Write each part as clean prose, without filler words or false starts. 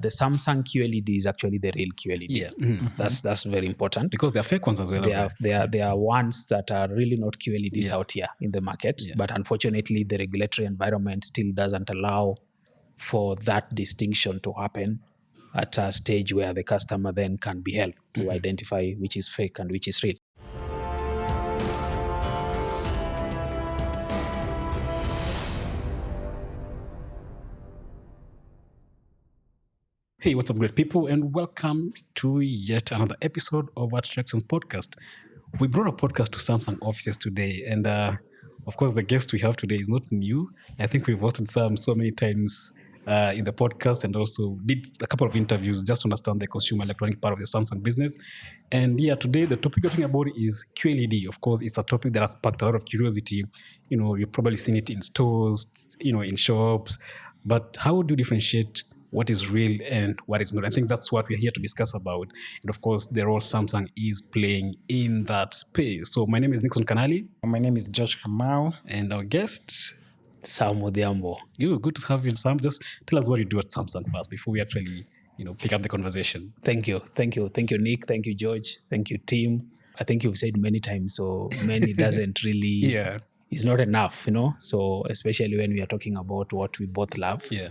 The Samsung QLED is actually the real QLED. Yeah. That's very important. Because there are fake ones as well. There are ones that are really not QLEDs out here in the market. Yeah. But unfortunately, the regulatory environment still doesn't allow for that distinction to happen at a stage where the customer then can be helped to identify which is fake and which is real. Hey, what's up, great people, and welcome to yet another episode of our TechTrends Podcast. We brought a podcast to Samsung offices today, and of course, the guest we have today is not new. I think we've hosted Sam so many times in the podcast, and also did a couple of interviews just to understand the consumer electronic part of the Samsung business. And yeah, today the topic we're talking about is QLED. Of course, it's a topic that has sparked a lot of curiosity. You've probably seen it in stores, in shops. But how do you differentiate what is real and what is not? I think that's what we're here to discuss about. And of course, the role Samsung is playing in that space. So my name is Nixon Kanali. My name is George Kamau. And our guest, Sam Odhiambo. Good to have you, Sam. Just tell us what you do at Samsung first before we actually, pick up the conversation. Thank you, Nick. Thank you, George. Thank you, team. I think you've said many times, so many doesn't really... It's not enough, So especially when we are talking about what we both love. Yeah.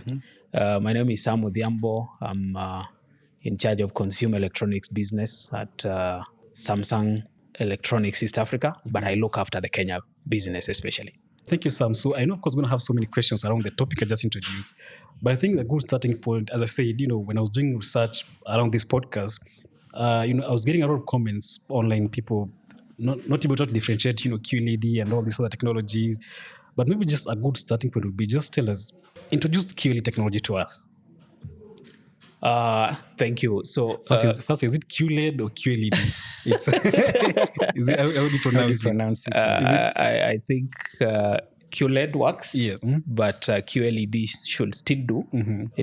My name is Sam Odhiambo. I'm in charge of consumer electronics business at Samsung Electronics East Africa, but I look after the Kenya business especially. Thank you, Sam. So I know, of course, we're going to have so many questions around the topic I just introduced, but I think the good starting point, as I said, when I was doing research around this podcast, I was getting a lot of comments online, people not able to differentiate, QLED and all these other technologies. But maybe just a good starting point would be just tell us, introduce QLED technology to us. Thank you. So first, is it QLED or QLED? How do you pronounce it? I think QLED works. Yes. But QLED should still do,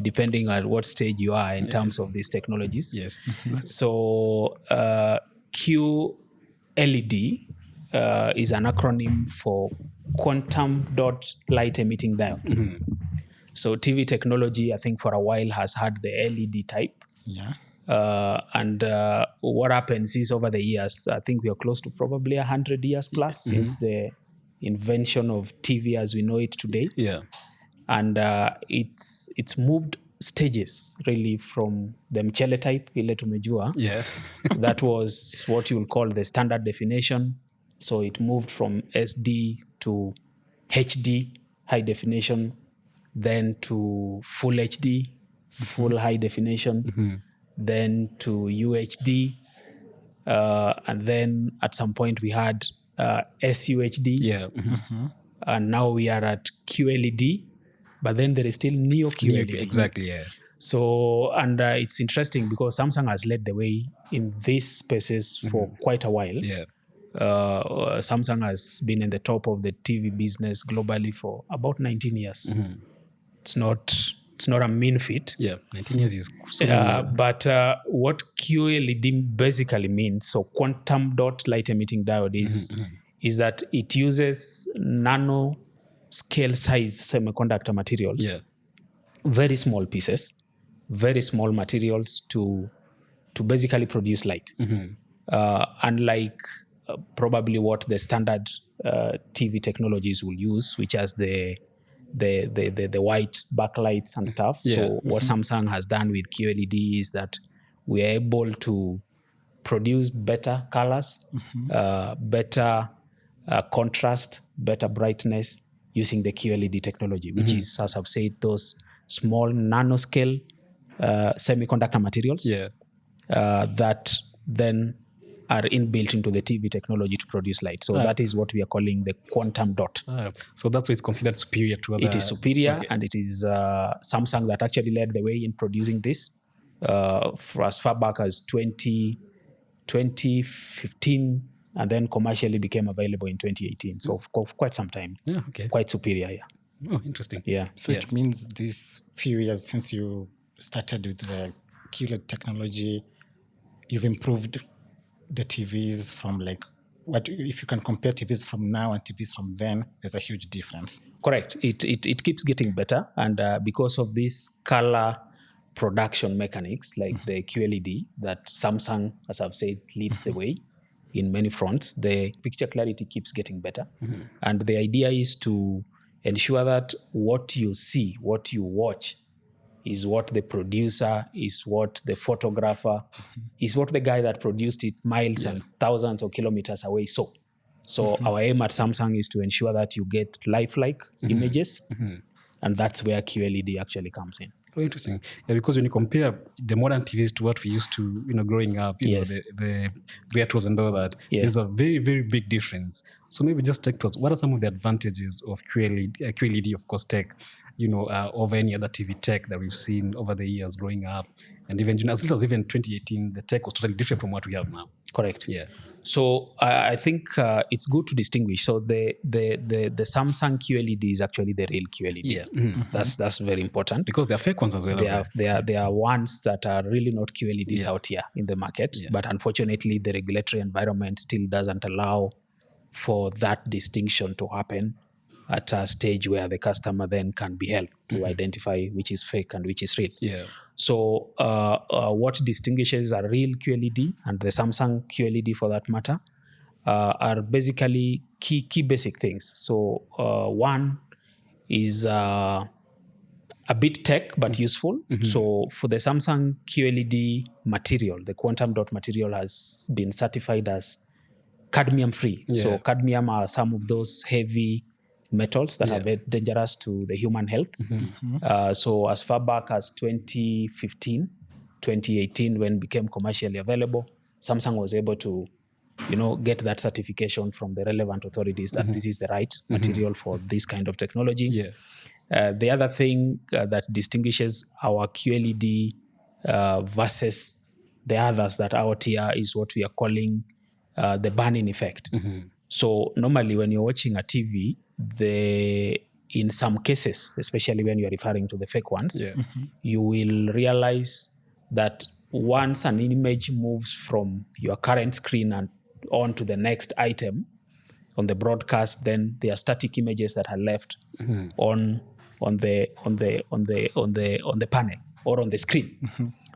depending on what stage you are in terms of these technologies. Yes. So QLED is an acronym for quantum dot light emitting diode. So TV technology, I think for a while has had the LED type. Yeah. And what happens is over the years, I think we are close to probably 100 years plus since the invention of TV as we know it today. Yeah. And it's moved stages really from the mchele type, ile tumejua. Yeah. That was what you will call the standard definition. So it moved from SD to HD, high definition, then to full HD, full high definition, then to UHD, and then at some point we had SUHD. Yeah. And now we are at QLED, but then there is still NEOQLED. Exactly, yeah. So, and it's interesting because Samsung has led the way in these spaces for quite a while. Yeah. Samsung has been in the top of the TV business globally for about 19 years. It's not a mean feat. Yeah, 19 years is so but what QLED basically means, so quantum dot light emitting diode is that it uses nano scale size semiconductor materials. Yeah. Very small pieces, very small materials to basically produce light. Unlike probably what the standard TV technologies will use, which has the white backlights and stuff. Yeah. So what Samsung has done with QLED is that we are able to produce better colors, better contrast, better brightness using the QLED technology, which is, as I've said, those small nanoscale semiconductor materials that then are inbuilt into the TV technology to produce light. So that is what we are calling the quantum dot. So that's why it's considered superior to other... It is superior, and it is Samsung that actually led the way in producing this for as far back as 2015, and then commercially became available in 2018. So for quite some time. Yeah, okay. Quite superior, yeah. Oh, interesting. Yeah. So it means these few years since you started with the QLED technology, you've improved the TVs from what if you can compare TVs from now and TVs from then, there's a huge difference. Correct. It keeps getting better, and because of this color production mechanics like the QLED that Samsung, as I've said, leads the way in many fronts. The picture clarity keeps getting better. And the idea is to ensure that what you see, what you watch, is what the producer, is what the photographer, is what the guy that produced it miles and thousands of kilometers away saw. So our aim at Samsung is to ensure that you get lifelike images, and that's where QLED actually comes in. Oh, interesting. Yeah, because when you compare the modern TVs to what we used to, growing up, know, the retros and all that, there's a very, very big difference. So maybe just take to us, what are some of the advantages of QLED of course, tech, over any other TV tech that we've seen over the years growing up? And even, as little as even 2018, the tech was totally different from what we have now. Correct. Yeah. So I think it's good to distinguish. So the Samsung QLED is actually the real QLED. Yeah. That's very important. Because there are fake ones as well. There are ones that are really not QLEDs out here in the market. Yeah. But unfortunately, the regulatory environment still doesn't allow for that distinction to happen at a stage where the customer then can be helped to identify which is fake and which is real. Yeah. So what distinguishes a real QLED and the Samsung QLED for that matter are basically key basic things. So one is a bit tech but useful. So for the Samsung QLED material, the quantum dot material has been certified as cadmium free. Yeah. So cadmium are some of those heavy metals that are very dangerous to the human health. So as far back as 2015, 2018, when it became commercially available, Samsung was able to, get that certification from the relevant authorities that this is the right material for this kind of technology. Yeah. The other thing that distinguishes our QLED versus the others that are out here is what we are calling the burn-in effect. So normally when you're watching a TV, in some cases, especially when you're referring to the fake ones, you will realize that once an image moves from your current screen and on to the next item on the broadcast, then there are static images that are left on the panel or on the screen.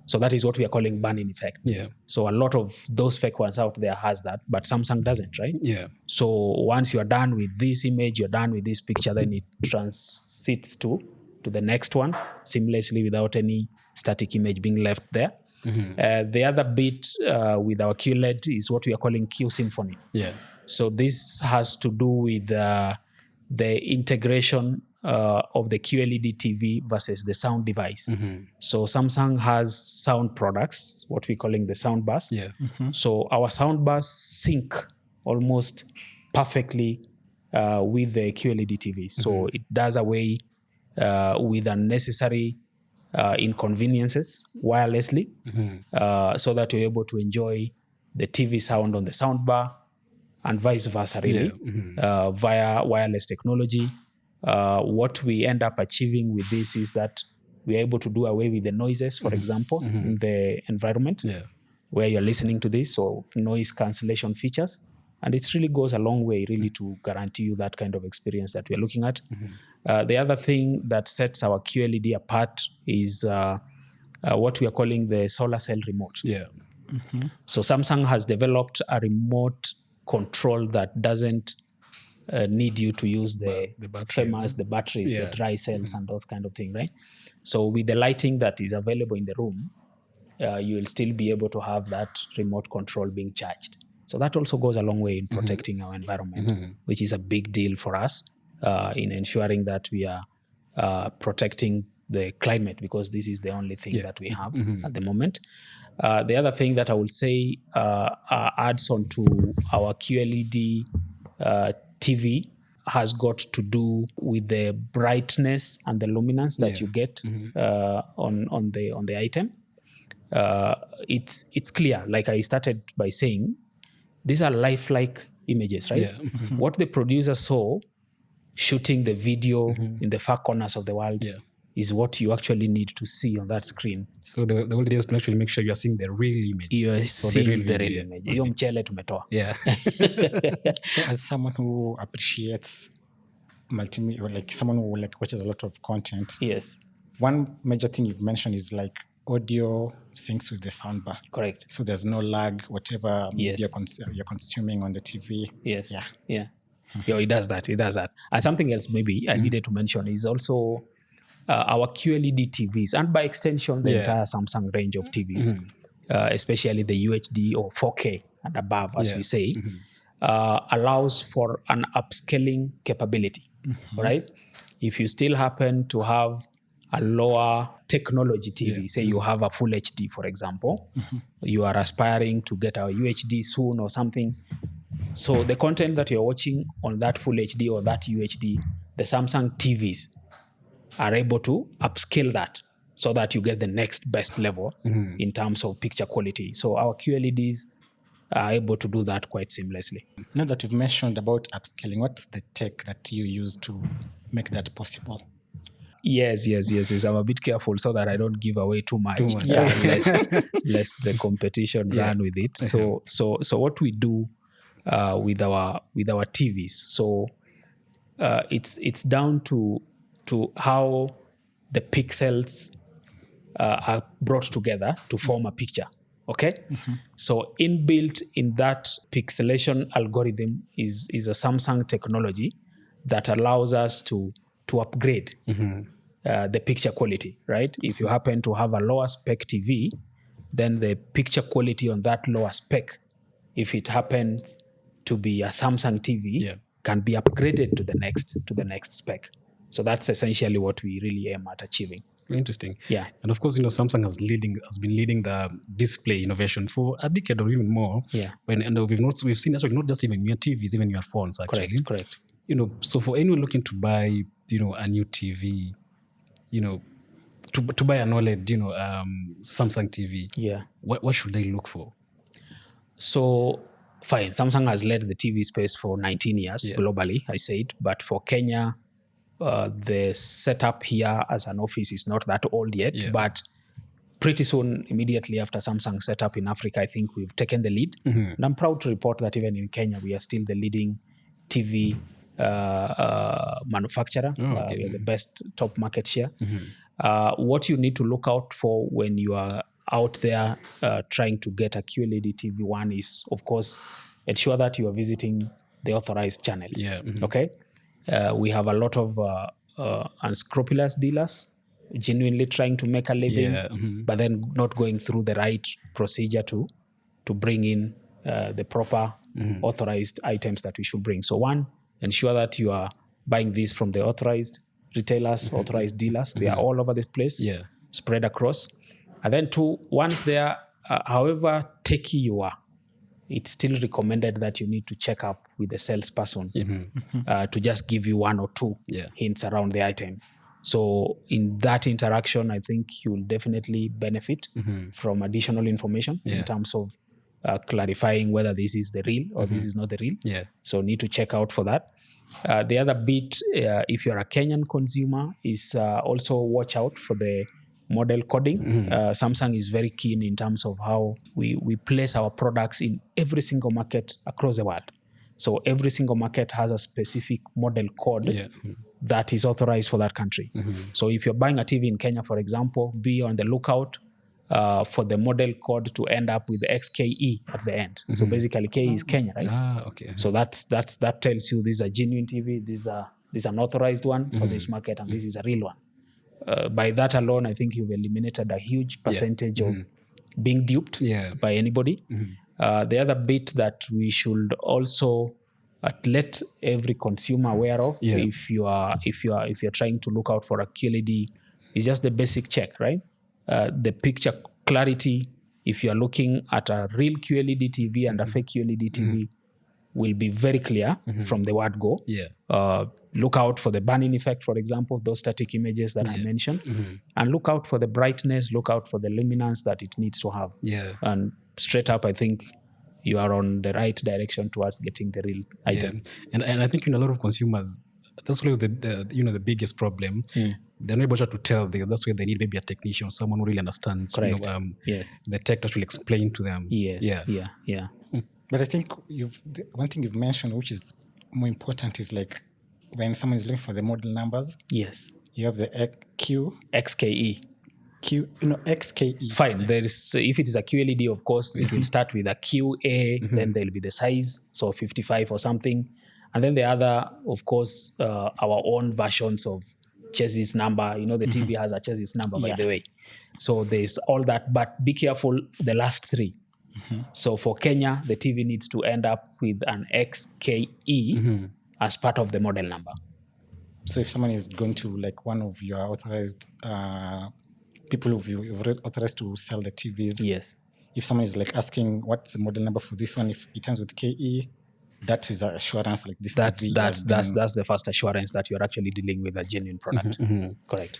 So that is what we are calling burn-in effect. Yeah. So a lot of those fake ones out there has that, but Samsung doesn't, right? Yeah. So once you are done with this image, you're done with this picture, then it transits to the next one seamlessly without any static image being left there. The other bit with our QLED is what we are calling Q Symphony. Yeah. So this has to do with the integration of the QLED TV versus the sound device. So Samsung has sound products, what we're calling the sound bus. Yeah. So our sound bus sync almost perfectly with the QLED TV. So it does away with unnecessary inconveniences wirelessly, so that you're able to enjoy the TV sound on the sound bar and vice versa, really, via wireless technology. What we end up achieving with this is that we're able to do away with the noises, for example, in the environment where you're listening to this, so noise cancellation features. And it really goes a long way, really, to guarantee you that kind of experience that we're looking at. The other thing that sets our QLED apart is what we are calling the solar cell remote. Yeah. So Samsung has developed a remote control that doesn't need you to use the batteries, the dry cells and those kind of thing, right? So with the lighting that is available in the room, you will still be able to have that remote control being charged. So that also goes a long way in protecting our environment, which is a big deal for us in ensuring that we are protecting the climate, because this is the only thing that we have at the moment. The other thing that I will say adds on to our QLED TV has got to do with the brightness and the luminance that you get on the item. It's clear, like I started by saying, these are lifelike images, right? What the producer saw shooting the video in the far corners of the world is what you actually need to see on that screen. So the whole idea is to actually make sure you are seeing the real image. You are seeing the real image. Hiyo mchele tumetoa. Yeah. So as someone who appreciates multimedia, like someone who like watches a lot of content, Yes. one major thing you've mentioned is like audio syncs with the soundbar. Correct. So there's no lag, whatever Yes. media you're consuming on the TV. Yes. Yeah. Yeah. Yeah, it does that. It does that. And something else maybe I needed to mention is also our QLED TVs, and by extension, the entire Samsung range of TVs, especially the UHD or 4K and above, as we say, allows for an upscaling capability, right? If you still happen to have a lower technology TV, say you have a full HD, for example, you are aspiring to get a UHD soon or something. So the content that you're watching on that full HD or that UHD, the Samsung TVs are able to upscale that so that you get the next best level in terms of picture quality. So our QLEDs are able to do that quite seamlessly. Now that you've mentioned about upscaling, what's the tech that you use to make that possible? Yes. I'm a bit careful so that I don't give away too much. Yeah. Lest the competition run with it. So what we do with our TVs. So it's down to how the pixels are brought together to form a picture. Okay, so inbuilt in that pixelation algorithm is a Samsung technology that allows us to upgrade the picture quality. Right, if you happen to have a lower spec TV, then the picture quality on that lower spec, if it happens to be a Samsung TV, can be upgraded to the next spec. So that's essentially what we really aim at achieving. Interesting. Yeah. And of course, Samsung has been leading the display innovation for a decade or even more. Yeah. We've seen actually not just even your TVs, even your phones actually. Correct. So for anyone looking to buy, a new TV, to buy an OLED, Samsung TV. Yeah. What should they look for? So fine, Samsung has led the TV space for 19 years globally, I said, but for Kenya, the setup here as an office is not that old yet, but pretty soon, immediately after Samsung set up in Africa, I think we've taken the lead. And I'm proud to report that even in Kenya, we are still the leading TV manufacturer. We are the best top market share. What you need to look out for when you are out there trying to get a QLED TV, one is, of course, ensure that you are visiting the authorized channels. Okay? We have a lot of unscrupulous dealers genuinely trying to make a living, but then not going through the right procedure to bring in the proper authorized items that we should bring. So one, ensure that you are buying these from the authorized retailers, authorized dealers. They are all over the place, spread across. And then two, once they are, however techy you are, it's still recommended that you need to check up with the salesperson to just give you one or two hints around the item. So in that interaction, I think you will definitely benefit from additional information in terms of clarifying whether this is the real or this is not the real. So need to check out for that. The other bit, if you're a Kenyan consumer, is also watch out for the model coding. Samsung is very keen in terms of how we place our products in every single market across the world. So every single market has a specific model code that is authorized for that country. So if you're buying a TV in Kenya, for example, be on the lookout for the model code to end up with XKE at the end. So basically K is Kenya, right? So that tells you this is a genuine TV, this is an authorized one for this market, and this is a real one. By that alone, I think you've eliminated a huge percentage of being duped by anybody. The other bit that we should also let every consumer aware of, if you're trying to look out for a QLED, is just the basic check, right? The picture clarity. If you are looking at a real QLED TV and a fake QLED TV, will be very clear from the word go. Look out for the burn-in effect, for example, those static images that I mentioned. And look out for the brightness, look out for the luminance that it needs to have. And straight up, I think you are on the right direction towards getting the real item. And I think a lot of consumers, that's always the biggest problem. They're not able to tell this. That's why they need maybe a technician or someone who really understands the tech that will explain to them. But I think one thing you've mentioned, which is more important, is like when someone is looking for the model numbers. Yes. You have the XKE. XKE. Fine. There is, if it is a QLED, of course, it will start with a QA, then there will be the size, so 55 or something. And then the other, of course, our own versions of chassis number. The TV has a chassis number, by the way. So there's all that. But be careful, the last three. So for Kenya, the TV needs to end up with an XKE as part of the model number. So if someone is going to like one of your authorized people who you've authorized to sell the TVs, Yes. if someone is like asking what's the model number for this one, if it ends with KE, that is an assurance like this TV That's the first assurance that you're actually dealing with a genuine product. Correct.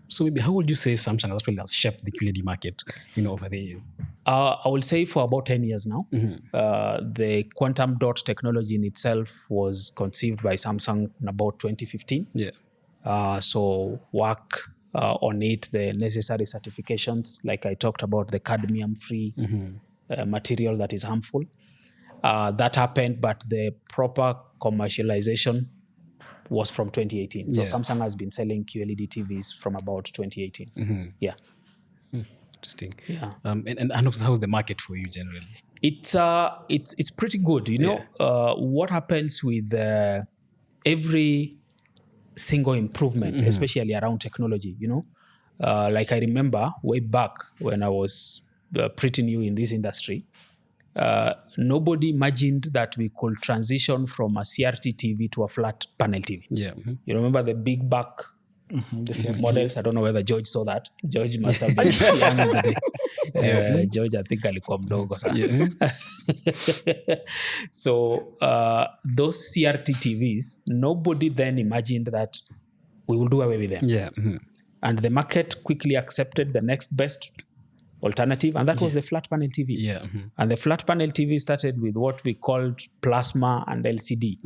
So maybe how would you say Samsung actually has shaped the QLED market, over the years? I will say for about 10 years now. The quantum dot technology in itself was conceived by Samsung in about 2015. Yeah. So work on it, the necessary certifications, like I talked about, the cadmium-free material that is harmful. That happened, but the proper commercialization was from 2018. So Samsung has been selling QLED TVs from about 2018. Yeah. Interesting. Yeah. And how's the market for you generally? It's pretty good. What happens with every single improvement, especially around technology, like I remember way back when I was pretty new in this industry, nobody imagined that we could transition from a CRT TV to a flat panel TV. Yeah. You remember the big back the CRT models? I don't know whether George saw that. George must have been young in the day. George, I think alikuwa mdogo sana. So those CRT TVs, nobody then imagined that we will do away with them. Yeah. And the market quickly accepted the next best alternative, and that was the flat panel TV. Yeah. And the flat panel TV started with what we called plasma and LCD.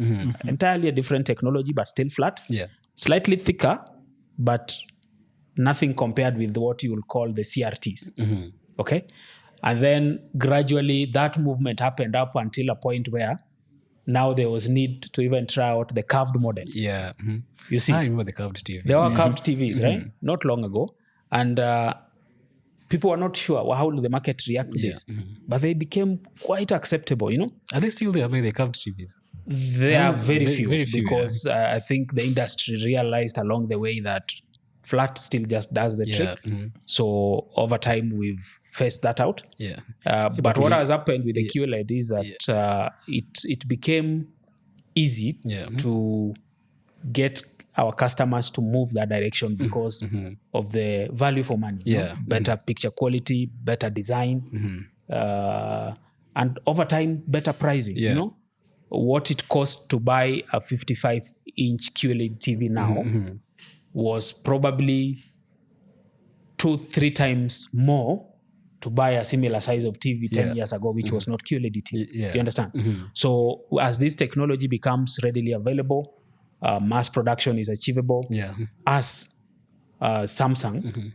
Entirely a different technology, but still flat. Yeah. Slightly thicker, but nothing compared with what you will call the CRTs. Okay? And then gradually that movement happened up until a point where now there was need to even try out the curved models. Yeah. You see? I remember the curved TV. There were curved TVs, right? Not long ago. And people were not sure how will the market react to this. But they became quite acceptable, Are they still there by the curved TVs? There are very few because yeah. I think the industry realized along the way that flat still just does the trick. So over time, we've phased that out. Yeah. But what has happened with the QLED is that it became easy to get our customers to move that direction because of the value for money. Better picture quality, better design, and over time, better pricing. What it cost to buy a 55-inch QLED TV now was probably 2-3 times more to buy a similar size of TV 10 years ago, which was not QLED TV. You understand? So as this technology becomes readily available, mass production is achievable as Samsung.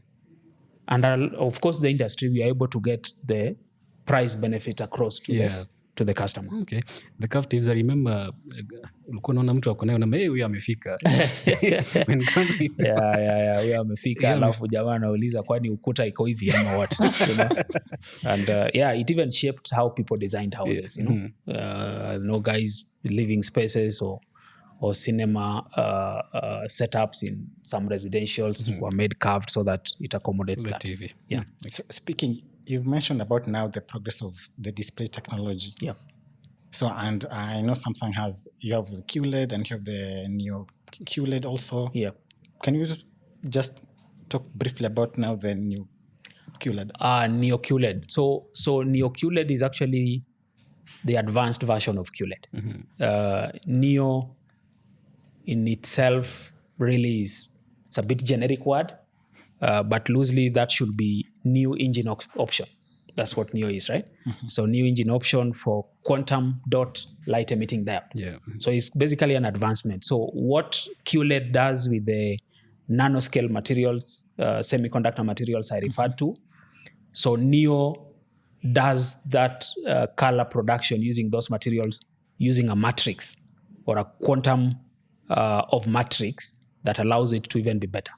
And of course, the industry, we are able to get the price benefit across to the customer. Okay. The curved TVs, I remember, ulikuwa unaona mtu ako nayo na huyu amefika. Huyu amefika, alafu jamaa anauliza kwani ukuta iko hivi ama what? And it even shaped how people designed houses. Guys, living spaces or cinema setups in some residentials were made curved so that it accommodates the that. TV. Yeah. So speaking, you've mentioned about now the progress of the display technology. Yeah. So, and I know Samsung you have the QLED and you have the NEOQLED also. Yeah. Can you just talk briefly about now the new QLED? NEOQLED. So NEOQLED is actually the advanced version of QLED. Neo in itself really it's a bit generic word, but loosely that should be new engine option. That's what Neo is, right? So new engine option for quantum dot light emitting diode. Yeah. So it's basically an advancement. So what QLED does with the nanoscale materials, semiconductor materials I referred to, so Neo does that color production using those materials using a matrix or a quantum of matrix that allows it to even be better.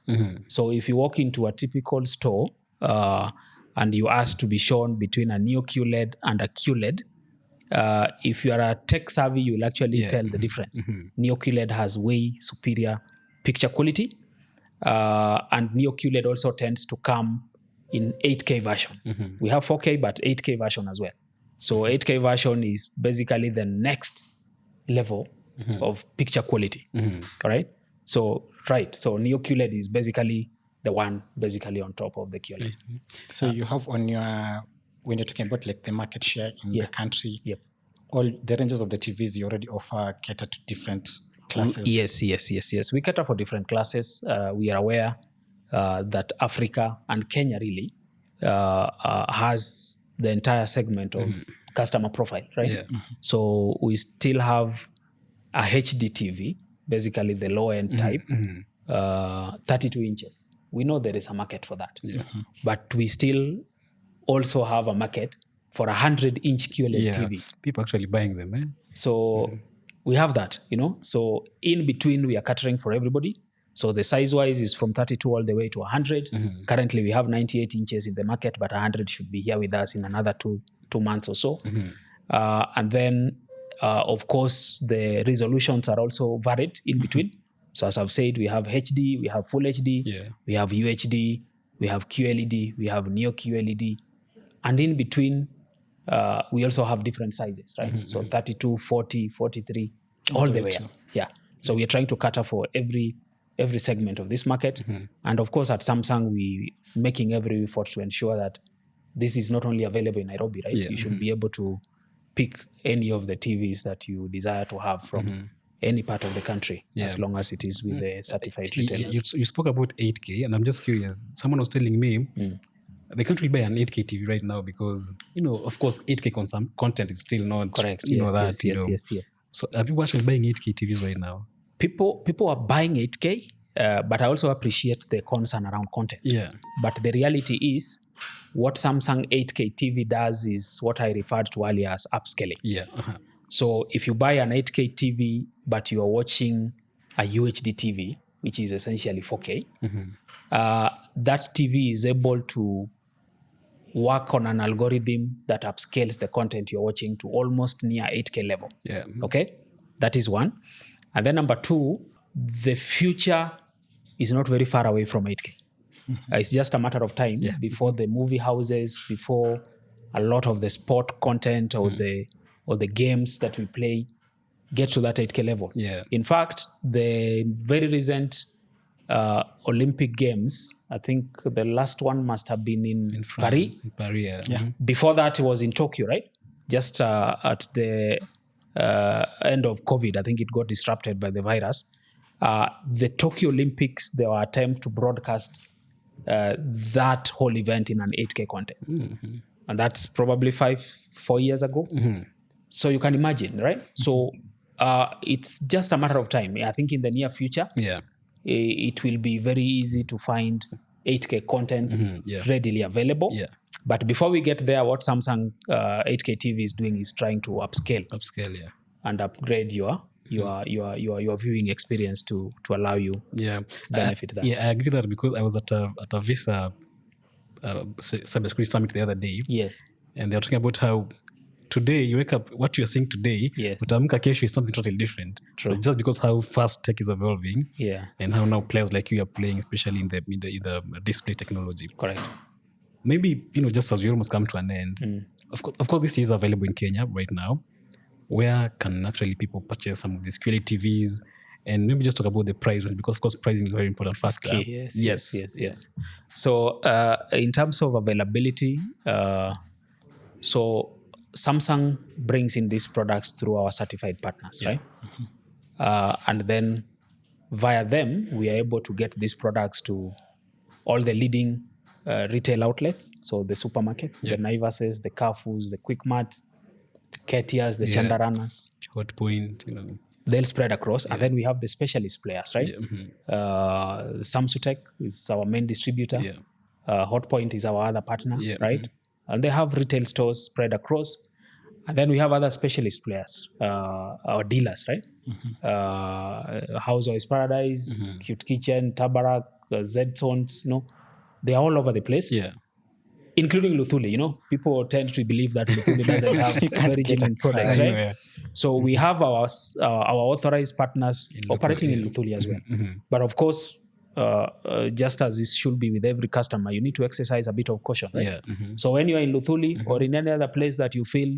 So if you walk into a typical store and you ask to be shown between a NEOQLED and a QLED, if you are a tech savvy, you will actually tell the difference. NEOQLED has way superior picture quality, and NEOQLED also tends to come in 8K version. We have 4K, but 8K version as well. So 8K version is basically the next level of picture quality. All right. So NEOQLED is basically the one basically on top of the QLED. So you have on your, when you're talking about like the market share in the country, Yep. all the ranges of the TVs you already offer cater to different classes. Yes. We cater for different classes. We are aware that Africa and Kenya really has the entire segment of customer profile, right? Yeah. So we still have a HD TV, basically the low-end type, 32 inches. We know there is a market for that. But we still also have a market for 100-inch QLED TV. People actually buying them, eh? So we have that, So in between, we are catering for everybody. So the size-wise is from 32 all the way to 100. Currently, we have 98 inches in the market, but 100 should be here with us in another two months or so. And then, of course, the resolutions are also varied in between. So as I've said, we have HD, we have Full HD, we have UHD, we have QLED, we have NEOQLED. And in between, we also have different sizes, right? So 32, 40, 43, all the way up. Yeah. So we are trying to cater for every segment of this market. And of course, at Samsung, we making every effort to ensure that this is not only available in Nairobi, right? You should be able to pick any of the TVs that you desire to have from any part of the country, as long as it is with the certified retailers. You spoke about 8K, and I'm just curious. Someone was telling me they can't really buy an 8K TV right now because, of course, 8K content is still not Correct. Yes. So are people actually buying 8K TVs right now? People are buying 8K, but I also appreciate the concern around content. Yeah. But the reality is, what Samsung 8K TV does is what I referred to earlier as upscaling. Yeah. So if you buy an 8K TV, but you are watching a UHD TV, which is essentially 4K, that TV is able to work on an algorithm that upscales the content you're watching to almost near 8K level. Yeah. Okay? That is one. And then number two, the future is not very far away from 8K. It's just a matter of time before the movie houses, before a lot of the sport content or the games that we play get to that 8K level. Yeah. In fact, the very recent Olympic Games, I think the last one must have been in Paris. In Paris, yeah. Before that, it was in Tokyo, right? Just at the end of COVID, I think it got disrupted by the virus. The Tokyo Olympics, there were attempts to broadcast that whole event in an 8K content. And that's probably 4 years ago. So you can imagine, right? So it's just a matter of time. I think in the near future, it will be very easy to find 8K content readily available. Yeah. But before we get there, what Samsung 8K TV is doing is trying to upscale and upgrade your viewing experience to allow you benefit that. Yeah, I agree that because I was at a Visa cybersecurity summit the other day. Yes. And they were talking about how today you wake up, what you're seeing today, utaamka kesho is something totally different. True. So just because how fast tech is evolving, and how now players like you are playing, especially in the display technology. Correct. Maybe just as we almost come to an end, of course, this is available in Kenya right now. Where can actually people purchase some of these QLED TVs? And maybe just talk about the price, because of course pricing is a very important factor. Okay, yes. So in terms of availability, so Samsung brings in these products through our certified partners, right? And then via them, we are able to get these products to all the leading retail outlets. So the supermarkets, the Naivases, the Carrefours, the Quickmarts, Ketias, the Chandaranas. Hot Point, They'll spread across. And then we have the specialist players, right? SamsungTech is our main distributor. Hot Point is our other partner, right? And they have retail stores spread across. And then we have other specialist players, our dealers, right? House Oils Paradise, Cute Kitchen, Tabarak, Z-Zones, they are all over the place. including Luthuli. People tend to believe that Luthuli doesn't have very genuine products, right? Yeah. So we have our authorized partners operating in Luthuli as well. But of course, just as this should be with every customer, you need to exercise a bit of caution, right? Yeah. So when you are in Luthuli or in any other place that you feel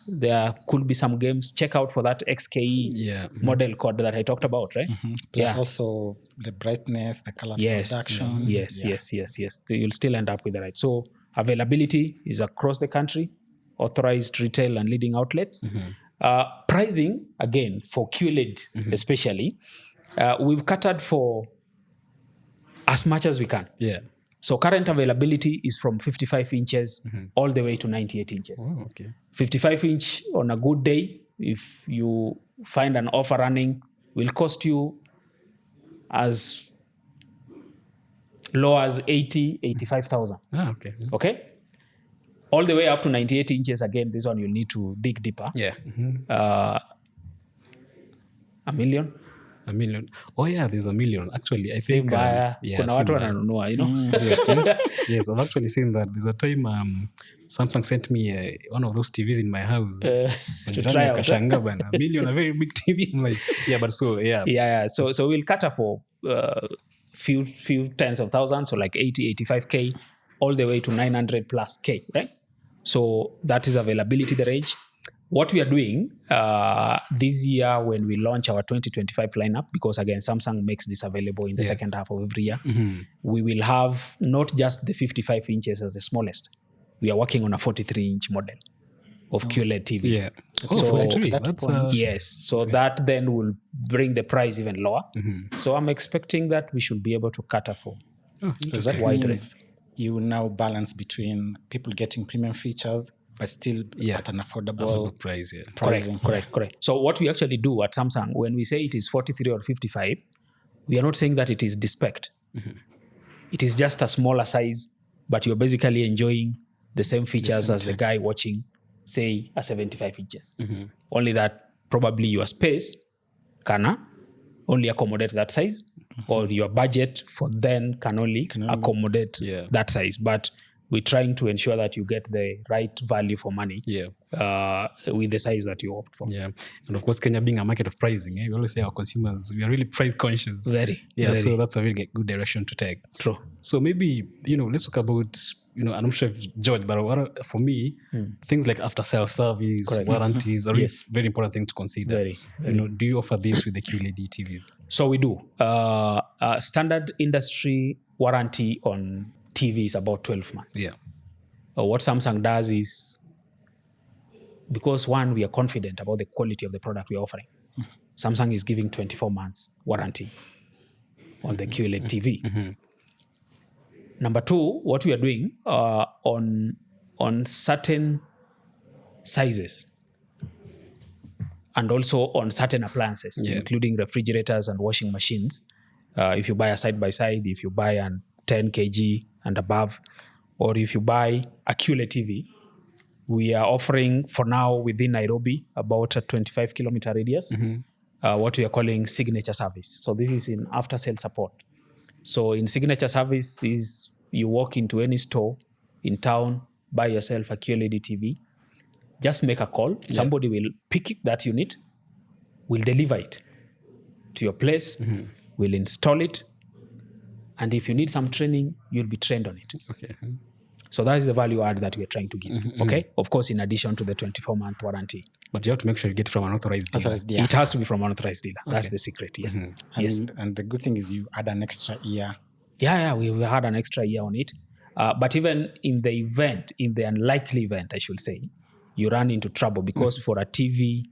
there could be some games, check out for that XKE model code that I talked about, right? Plus also the brightness, the color production. Yes. You'll still end up with the right. So availability is across the country, authorized retail and leading outlets. Pricing, again, for QLED especially, we've catered for as much as we can. Yeah. So current availability is from 55 inches all the way to 98 inches. Oh, okay. 55 inch on a good day, if you find an offer running, will cost you as low as 85,000. Okay. Okay? All the way up to 98 inches, again, this one you'll need to dig deeper. Yeah. $1 million. $1 million. Oh yeah, there's $1 million. Actually, I think Kuna watu wananunua, Yes, I've actually seen that. There's a time Samsung sent me one of those TVs in my house. to try out. $1 million, a very big TV. I'm like, yeah. So we'll cater for few tens of thousands, so like 80, 85K, all the way to 900 plus K, right? So that is availability, the range. What we are doing this year when we launch our 2025 lineup, because again, Samsung makes this available in the second half of every year, we will have not just the 55 inches as the smallest. We are working on a 43-inch model of QLED TV. Yeah. That then will bring the price even lower. So I'm expecting that we should be able to cater for that wide means you now balance between people getting premium features but still at an affordable price. Yeah. pricing. Correct. So what we actually do at Samsung, when we say it is 43 or 55, we are not saying that it is de-spec'd. It is just a smaller size, but you're basically enjoying the same features as the guy watching, say, a 75 inches. Only that probably your space can only accommodate that size, or your budget for then can only accommodate that size. But we're trying to ensure that you get the right value for money with the size that you opt for. Yeah. And of course, Kenya being a market of pricing, we always say our consumers, we are really price conscious. Very. So that's a really good direction to take. True. So maybe, let's talk about, I'm not sure if George, but for me, things like after sales service, warranties are very important thing to consider. Very. Do you offer this with the QLED TVs? So we do. Standard industry warranty on TV is about 12 months. Yeah. What Samsung does is, because one, we are confident about the quality of the product we are offering. Samsung is giving 24 months warranty on the QLED TV. Number two, what we are doing on certain sizes and also on certain appliances, including refrigerators and washing machines. If you buy a side-by-side, if you buy a 10 kg and above, or if you buy a QLED TV, we are offering for now within Nairobi about a 25 kilometer radius, what we are calling signature service. So this is in after sale support. So in signature service is you walk into any store in town, buy yourself a QLED TV, just make a call. Somebody will pick that unit, will deliver it to your place, will install it, and if you need some training, you'll be trained on it. Okay. So that is the value add that we are trying to give. Okay. Of course, in addition to the 24-month warranty. But you have to make sure you get it from an authorized dealer. It has to be from an authorized dealer. Okay. That's the secret. Yes. And the good thing is you add an extra year. We had an extra year on it. But even in the unlikely event, I should say, you run into trouble because for a TV,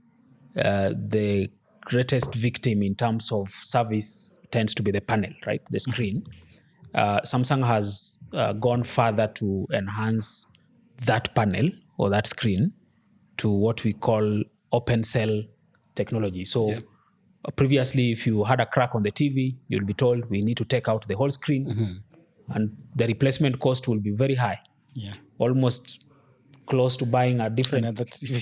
the greatest victim in terms of service tends to be the panel, right? The screen. Samsung has gone further to enhance that panel or that screen to what we call open cell technology. So previously, if you had a crack on the TV, you'll be told we need to take out the whole screen and the replacement cost will be very high. Yeah. Almost close to buying a different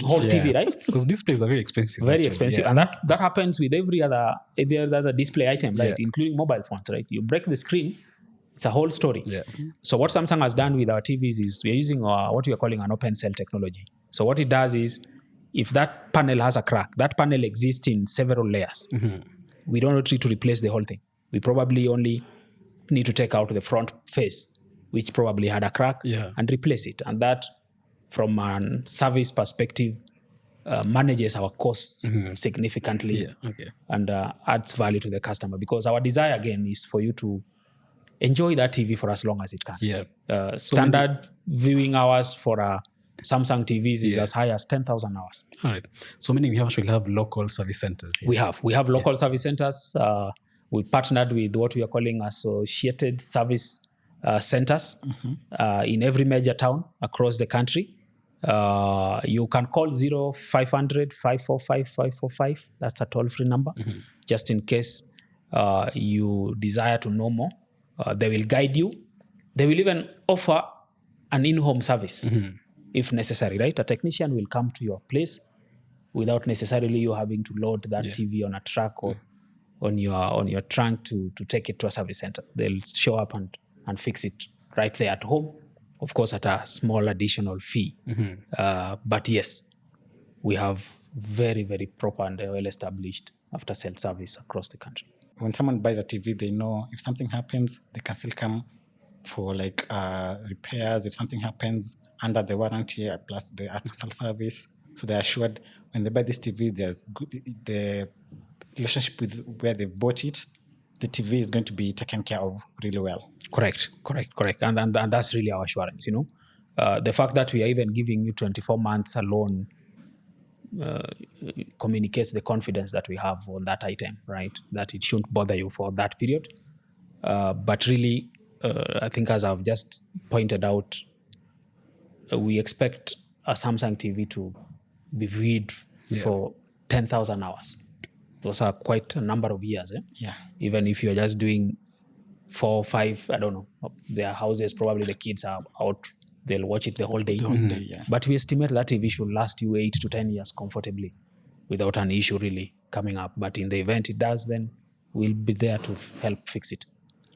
whole TV, right? Because displays are very expensive. Very expensive. And that happens with every other display item, right? Including mobile phones, right? You break the screen, It's a whole story. Yeah. So what Samsung has done with our TVs is we're using what we are calling an open cell technology. So what it does is, if that panel has a crack, that panel exists in several layers. We don't need to replace the whole thing. We probably only need to take out the front face, which probably had a crack, and replace it. And that, from a service perspective, manages our costs significantly and adds value to the customer, because our desire, again, is for you to enjoy that TV for as long as it can. Standard viewing hours for a Samsung TVs is as high as 10,000 hours. All right. So meaning we actually have local service centers here. We have local service centers. We partnered with what we are calling associated service centers in every major town across the country. You can call 0500 545 545. That's a toll-free number, just in case you desire to know more. They will guide you. They will even offer an in-home service if necessary, right? A technician will come to your place without necessarily you having to load that TV on a truck or on your trunk to take it to a service center. They'll show up and fix it right there at home, of course, at a small additional fee. But yes, we have very, very proper and well-established after-sale service across the country. When someone buys a TV, they know if something happens, they can still come for repairs. If something happens under the warranty plus the after-sale service, so they're assured when they buy this TV, there's the relationship with where they've bought it. The TV is going to be taken care of really well. Correct. And that's really our assurance, The fact that we are even giving you 24 months alone communicates the confidence that we have on that item, right? That it shouldn't bother you for that period. But really, I think, as I've just pointed out, we expect a Samsung TV to be viewed for 10,000 hours. Those are quite a number of years. Even if you're just doing 4 or 5, I don't know, their houses, probably the kids are out, they'll watch it the whole day. But we estimate that TV should last you 8 to 10 years comfortably without an issue really coming up. But in the event it does, then we'll be there to help fix it.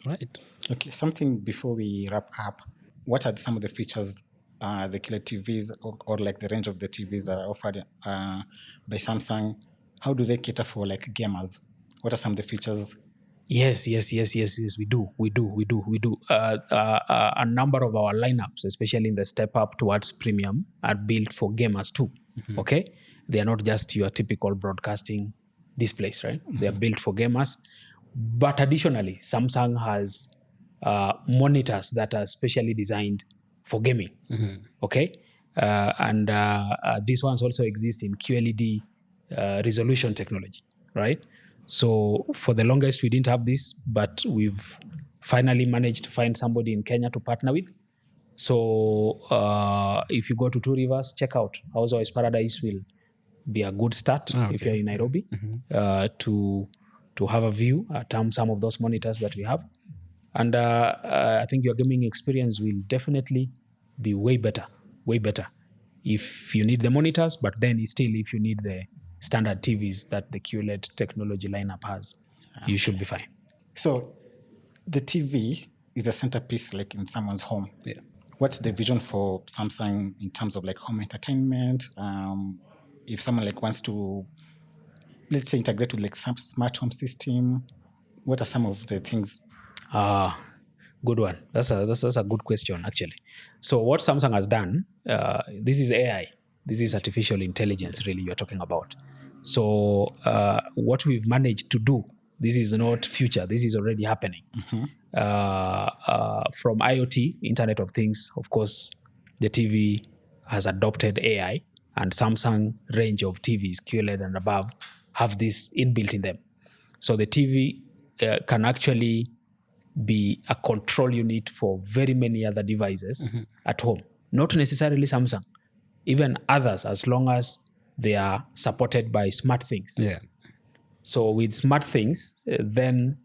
Right. Okay, something before we wrap up. What are some of the features the QLED TVs or the range of the TVs that are offered by Samsung? How do they cater for gamers? What are some of the features? Yes. We do. A number of our lineups, especially in the step up towards premium, are built for gamers too. Okay, they are not just your typical broadcasting displays, right? They are built for gamers. But additionally, Samsung has monitors that are specially designed for gaming. Okay, and these ones also exist in QLED resolution technology, right? So for the longest, we didn't have this, but we've finally managed to find somebody in Kenya to partner with. So if you go to Two Rivers, check out House of Paradise will be a good start if you're in Nairobi to have a view at some of those monitors that we have. And I think your gaming experience will definitely be way better if you need the monitors, but then still if you need the standard TVs that the QLED technology lineup has, you should be fine. So the TV is a centerpiece in someone's home. What's the vision for Samsung in terms of home entertainment? If someone wants to, let's say, integrate with some smart home system, what are some of the things? Good one. That's a good question, actually. So what Samsung has done, this is AI. This is artificial intelligence, really, you're talking about. So what we've managed to do, this is not future, this is already happening. From IoT, Internet of Things, of course, the TV has adopted AI, and Samsung range of TVs, QLED and above, have this inbuilt in them. So the TV can actually be a control unit for very many other devices at home. Not necessarily Samsung, even others, as long as they are supported by smart things. So with smart things, then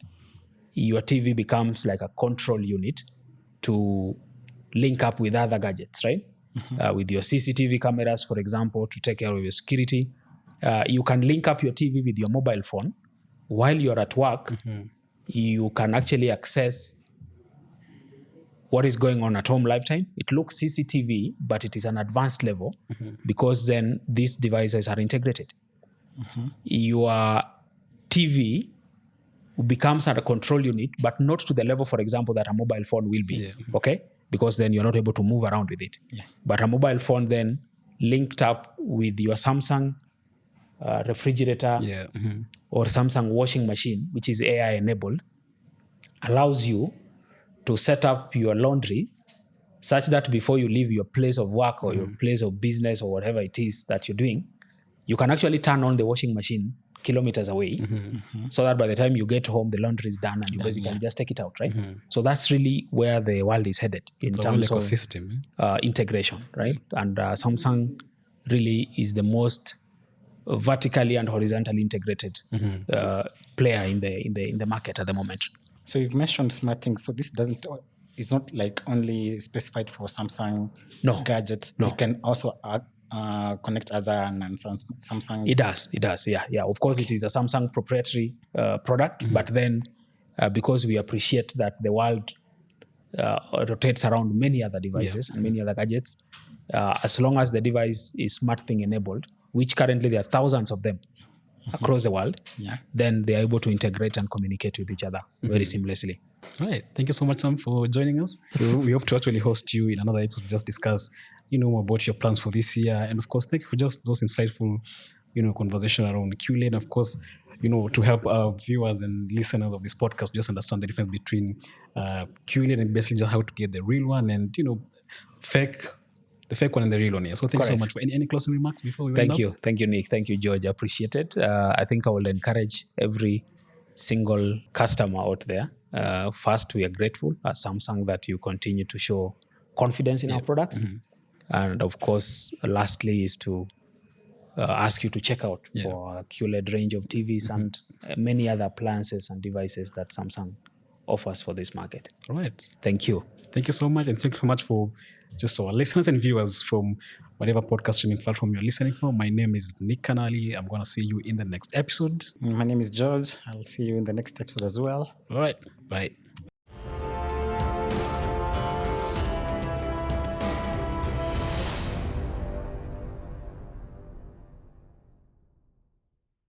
your TV becomes like a control unit to link up with other gadgets, right? With your CCTV cameras, for example, to take care of your security. You can link up your TV with your mobile phone. While you're at work, you can actually access what is going on at home lifetime. It looks CCTV, but it is an advanced level because then these devices are integrated. Your TV becomes a control unit, but not to the level, for example, that a mobile phone will be, okay? Because then you're not able to move around with it. But a mobile phone then linked up with your Samsung refrigerator or Samsung washing machine, which is AI enabled, allows you to set up your laundry such that before you leave your place of work or your place of business or whatever it is that you're doing, you can actually turn on the washing machine kilometers away so that by the time you get home, the laundry is done and you basically just take it out, right? So that's really where the world is headed in terms of integration, right? And Samsung really is the most vertically and horizontally integrated player in the market at the moment. So you've mentioned smart things. So this it's not like only specified for Samsung gadgets. No. You can also connect other non-Samsung. It does. Yeah. Of course, it is a Samsung proprietary product, but then because we appreciate that the world rotates around many other devices and many other gadgets, as long as the device is SmartThing enabled, which currently there are thousands of them across the world, then they are able to integrate and communicate with each other very seamlessly. All right. Thank you so much, Sam, for joining us. We hope to actually host you in another episode to just discuss, more about your plans for this year. And of course, thank you for just those insightful, conversation around QLED. And of course, to help our viewers and listeners of this podcast just understand the difference between QLED and basically just how to get the real one and, the fake one and the real one here. So thank you so much. For any closing remarks before we Thank you, Nick. Thank you, George. I appreciate it. I think I will encourage every single customer out there. First, we are grateful at Samsung that you continue to show confidence in our products. And of course, lastly is to ask you to check out for a QLED range of TVs and many other appliances and devices that Samsung offers for this market. All right. Thank you. Thank you so much. And thank you so much for just our listeners and viewers from whatever podcast streaming platform you're listening from. My name is Nick Kanali. I'm going to see you in the next episode. My name is George. I'll see you in the next episode as well. All right. Bye.